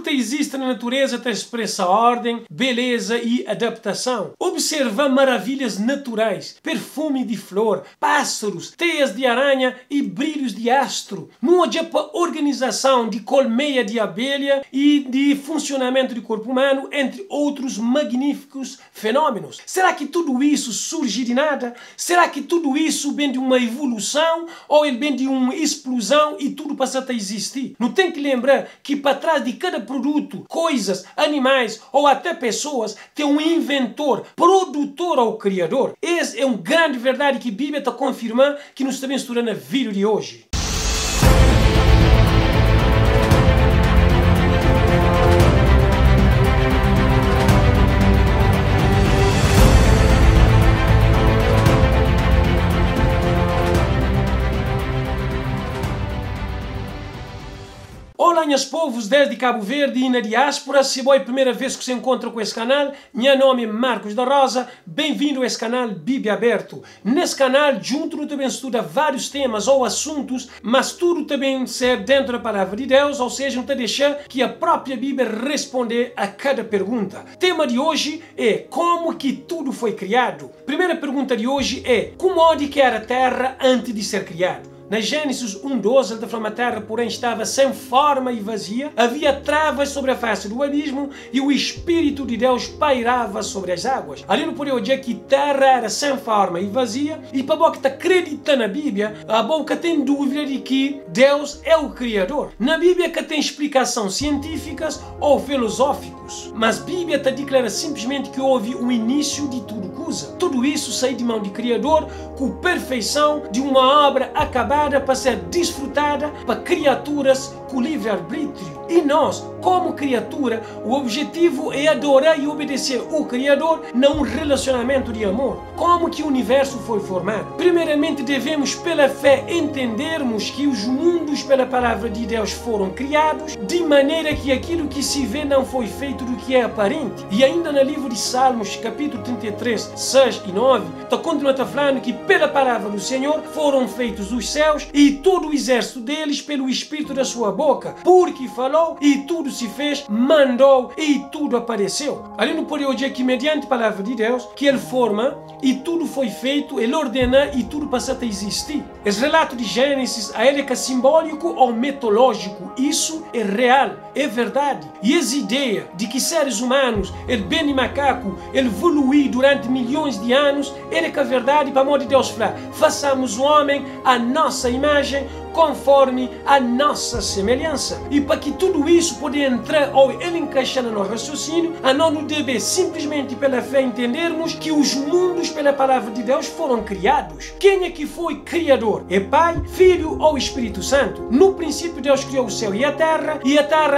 que existe na natureza expressa ordem, beleza e adaptação. Observa maravilhas naturais, perfume de flor, pássaros, teias de aranha e brilhos de astro. Não há para organização de colmeia de abelha e de funcionamento do corpo humano, entre outros magníficos fenômenos. Será que tudo isso surge de nada? Será que tudo isso vem de uma evolução ou ele vem de uma explosão e tudo passa a existir? Não tem que lembrar que para trás de cada produto, coisas, animais ou até pessoas, tem um inventor, produtor ou criador. Essa é uma grande verdade que a Bíblia está confirmando que nos está estudando no vídeo de hoje. Olá, meus povos desde Cabo Verde e na diáspora. Se é a primeira vez que se encontra com esse canal, meu nome é Marcos da Rosa. Bem-vindo a esse canal Bíblia Aberto. Nesse canal, junto também estuda vários temas ou assuntos, mas tudo também ser dentro da palavra de Deus, ou seja, não te deixar que a própria Bíblia responder a cada pergunta. O tema de hoje é como que tudo foi criado. Primeira pergunta de hoje é como que era a Terra antes de ser criado? Na Gênesis 1:12, ele fala: a terra, porém, estava sem forma e vazia, havia trevas sobre a face do abismo e o Espírito de Deus pairava sobre as águas. Ali não podia dizer que a terra era sem forma e vazia, e para boa que está acreditando na Bíblia, a boca tem dúvida de que Deus é o Criador. Na Bíblia que tem explicações científicas ou filosóficas, mas a Bíblia te declara simplesmente que houve o início de tudo coisa. Tudo isso saiu de mão de Criador, com perfeição de uma obra acabada para ser desfrutada para criaturas com livre-arbítrio. E nós, como criatura, o objetivo é adorar e obedecer o Criador num relacionamento de amor. Como que o universo foi formado? Primeiramente, devemos pela fé entendermos que os mundos pela palavra de Deus foram criados, de maneira que aquilo que se vê não foi feito do que é aparente. E ainda no livro de Salmos, capítulo 33, 6 e 9, está continuando falando que pela palavra do Senhor foram feitos os céus e todo o exército deles pelo Espírito da sua boca, porque falou e tudo se fez, mandou e tudo apareceu. Ali não pode dizer que mediante a palavra de Deus que ele forma e tudo foi feito, ele ordena e tudo passa a existir. Esse relato de Gênesis, a ele é simbólico ou mitológico, isso é real, é verdade. E essa ideia de que seres humanos, ele bem de macaco, ele evoluiu durante milhões de anos, ele é a verdade, para amor de Deus falar, façamos o homem à nossa imagem, conforme a nossa semelhança. E para que tudo isso possa entrar ou ele encaixar no nosso raciocínio, a nós não deve simplesmente pela fé entendermos que os mundos pela palavra de Deus foram criados. Quem é que foi criador? É Pai, Filho ou Espírito Santo? No princípio Deus criou o céu e a terra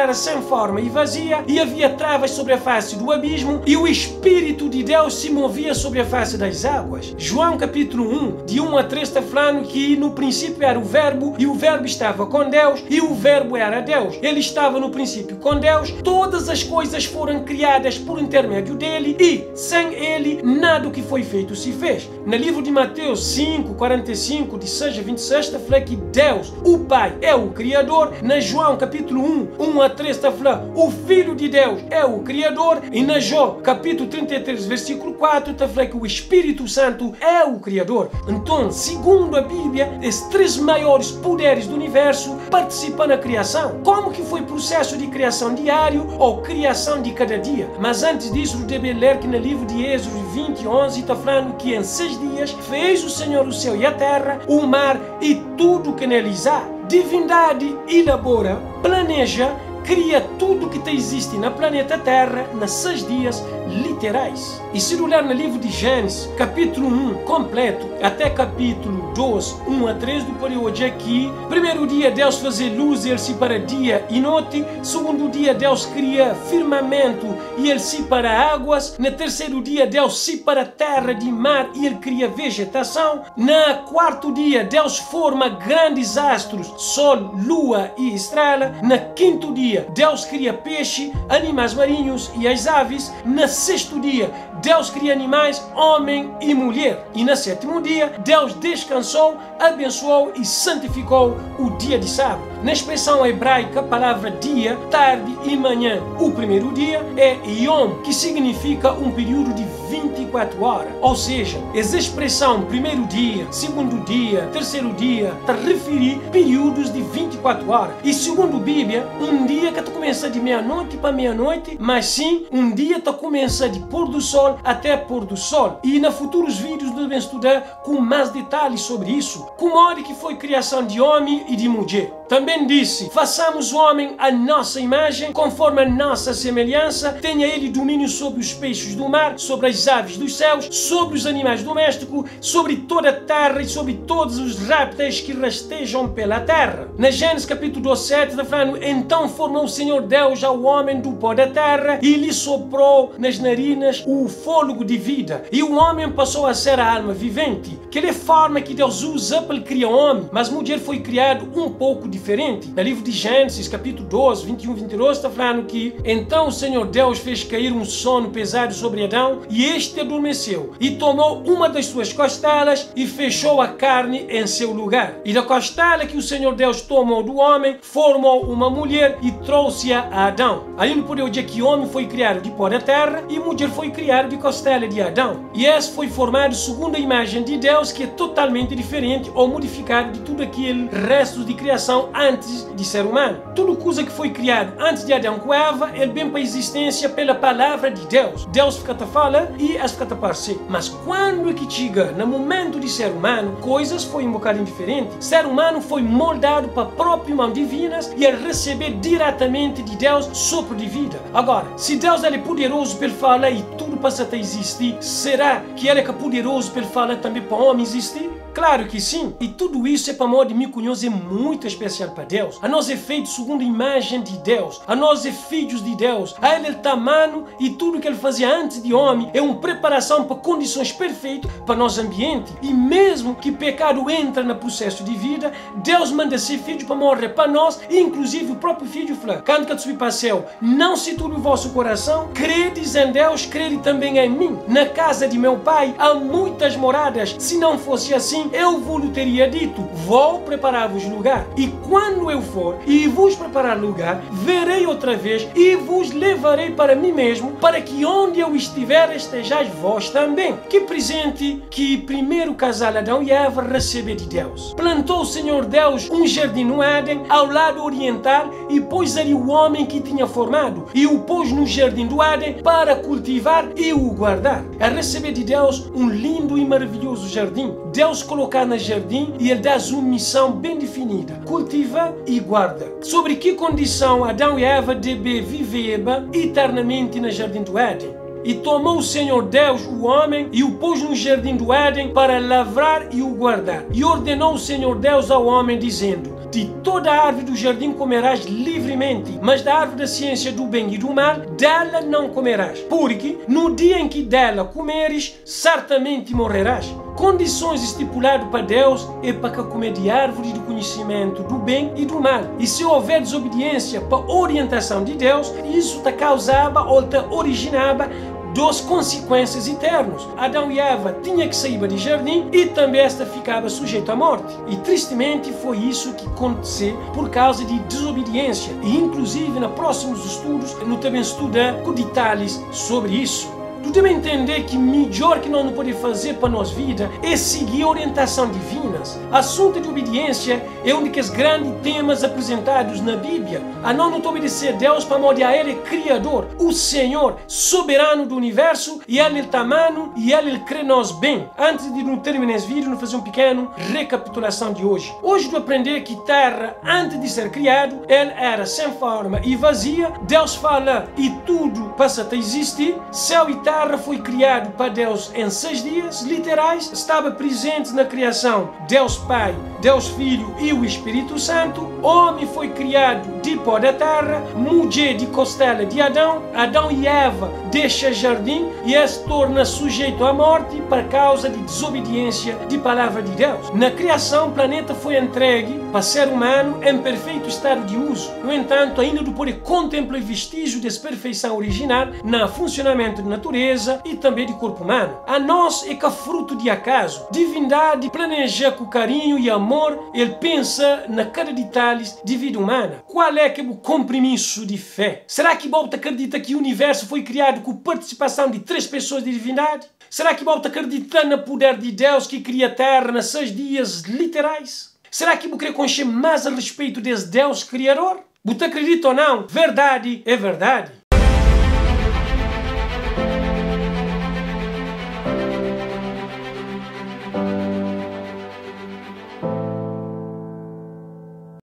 era sem forma e vazia, e havia trevas sobre a face do abismo, e o Espírito de Deus se movia sobre a face das águas. João capítulo 1, de 1 a 3 está falando que no princípio era o Verbo, e o Verbo estava com Deus, e o Verbo era Deus. Ele estava no princípio com Deus, todas as coisas foram criadas por intermédio dele, e sem ele, nada do que foi feito se fez. No livro de Mateus 5, 45, de 6 a 26, está falando que Deus, o Pai, é o Criador. Na João capítulo 1, 1 a 3, está falando o Filho de Deus é o Criador. E na Jó capítulo 33, versículo 4, está falando que o Espírito Santo é o Criador. Então, segundo a Bíblia, esses três maiores poderes do universo participam na criação. Como que foi o processo de criação diário ou criação de cada dia? Mas antes disso, deve ler que no livro de Êxodo 20:11 está falando que em 6 dias fez o Senhor o céu e a terra, o mar e tudo que neles há. Divindade elabora, planeja, cria tudo que existe na planeta Terra nas 6 dias literais. E se olhar no livro de Gênesis, capítulo 1 completo, até capítulo 2, 1 a 3, do período aqui, primeiro dia Deus fazia luz e ele separa dia e noite, segundo dia Deus cria firmamento e ele separa águas, no terceiro dia Deus separa terra de mar e ele cria vegetação, no quarto dia Deus forma grandes astros, sol, lua e estrela, no quinto dia dia, Deus cria peixe, animais marinhos e as aves. No sexto dia, Deus cria animais, homem e mulher. E no sétimo dia, Deus descansou, abençoou e santificou o dia de sábado. Na expressão hebraica, a palavra dia, tarde e manhã. O primeiro dia é Yom, que significa um período de 24 horas. Ou seja, essa expressão primeiro dia, segundo dia, terceiro dia, está a referir períodos de 24 horas. E segundo a Bíblia, um dia que começa de meia-noite para meia-noite, mas sim, um dia que começa de pôr do sol até pôr do sol. E nos futuros vídeos devemos estudar com mais detalhes sobre isso. Como é que foi a criação de homem e de mulher. Também disse, façamos o homem à nossa imagem, conforme a nossa semelhança, tenha ele domínio sobre os peixes do mar, sobre as aves dos céus, sobre os animais domésticos, sobre toda a terra e sobre todos os répteis que rastejam pela terra. Na Gênesis capítulo 2, 7, está falando, então formou o Senhor Deus ao homem do pó da terra e lhe soprou nas narinas o fôlego de vida. E o homem passou a ser a alma vivente. Que é a forma que Deus usa para criar o homem, mas a mulher foi criada um pouco diferente. No livro de Gênesis, capítulo 12, 21 e 22, está falando que então o Senhor Deus fez cair um sono pesado sobre Adão e este adormeceu e tomou uma das suas costelas e fechou a carne em seu lugar. E da costela que o Senhor Deus tomou do homem, formou uma mulher e trouxe-a a Adão. Aí não podemos dizer que o homem foi criado de pó da terra e a mulher foi criada de costela de Adão. E esse foi formado segundo a imagem de Deus, que é totalmente diferente ou modificado de tudo aquele resto de criação antes de ser humano. Tudo coisa que foi criado antes de Adão com Eva, ele vem para a existência pela palavra de Deus. Deus fica a falar e as fica a aparecer. Mas quando é que chega no momento de ser humano, coisas foi um bocadinho diferente. Ser humano foi moldado para a própria mão divinas e a receber diretamente de Deus sopro de vida. Agora, se Deus é poderoso para falar e tudo passa a existir, será que ele é poderoso para falar também para o homem existir? Claro que sim, e tudo isso é para modo de me conhecer muito especial para Deus. A nós é feito segundo a imagem de Deus, a nós é filhos de Deus, a Ele é tamanho e tudo que Ele fazia antes de homem é uma preparação para condições perfeitas para nosso ambiente. E mesmo que pecado entra no processo de vida, Deus manda ser filho para morrer para nós, e inclusive o próprio filho fala, quando que subir para o céu, não se turbe o vosso coração, credes em Deus, crede também em mim. Na casa de meu pai há muitas moradas, se não fosse assim, eu vos teria dito, vou preparar-vos lugar. E quando eu for e vos preparar lugar, verei outra vez e vos levarei para mim mesmo, para que onde eu estiver estejais vós também. Que presente que primeiro casal Adão e Eva recebeu de Deus. Plantou o Senhor Deus um jardim no Éden, ao lado oriental, e pôs ali o homem que tinha formado, e o pôs no jardim do Éden para cultivar e o guardar. É receber de Deus um lindo e maravilhoso jardim. Deus colocar no jardim e Ele dá uma missão bem definida: cultiva e guarda. Sobre que condição Adão e Eva devem viver eternamente no jardim do Éden. E tomou o Senhor Deus o homem e o pôs no jardim do Éden para lavrar e o guardar. E ordenou o Senhor Deus ao homem, dizendo: de toda a árvore do jardim comerás livremente, mas da árvore da ciência do bem e do mal, dela não comerás, porque no dia em que dela comeres, certamente morrerás. Condições estipuladas para Deus é para que comer de árvore do conhecimento do bem e do mal. E se houver desobediência para a orientação de Deus, isso está causava ou está originava das consequências eternas. Adão e Eva tinham que sair do jardim e também esta ficava sujeita à morte. E tristemente foi isso que aconteceu por causa de desobediência. E inclusive nos próximos estudos, nós também estudamos com detalhes sobre isso. Tu deve entender que o melhor que nós não podemos fazer para a nossa vida é seguir a orientação divinas. Assunto de obediência é um dos grandes temas apresentados na Bíblia. A nós não obedecer a Deus para modo a Ele é Criador, o Senhor, soberano do universo, e Ele é tamanho e Ele crê nós bem. Antes de terminar esse vídeo, nós fazer uma pequena recapitulação de hoje. Hoje tu aprender que terra, antes de ser criado, ela era sem forma e vazia. Deus fala e tudo passa a existir, céu e terra terra foi criado para Deus em 6 dias literais, estava presente na criação Deus Pai, Deus Filho e o Espírito Santo. Homem foi criado de pó da terra, mulher de costela de Adão. Adão e Eva deixam o jardim e se torna sujeito à morte por causa de desobediência de palavra de Deus. Na criação, o planeta foi entregue para ser humano em perfeito estado de uso. No entanto, ainda não pode contemplar vestígio dessa perfeição original no funcionamento da natureza e também do corpo humano. A nós é que é fruto de acaso. Divindade planeja com carinho e amor, ele pensa na cada detalhe de vida humana. Qual é que é o compromisso de fé? Será que Bob acredita que o universo foi criado com participação de 3 pessoas de divindade? Será que Bob acredita no poder de Deus que cria a terra nos 6 dias literais? Será que você quer conhecer mais a respeito desse Deus criador? Você acredita ou não? Verdade é verdade.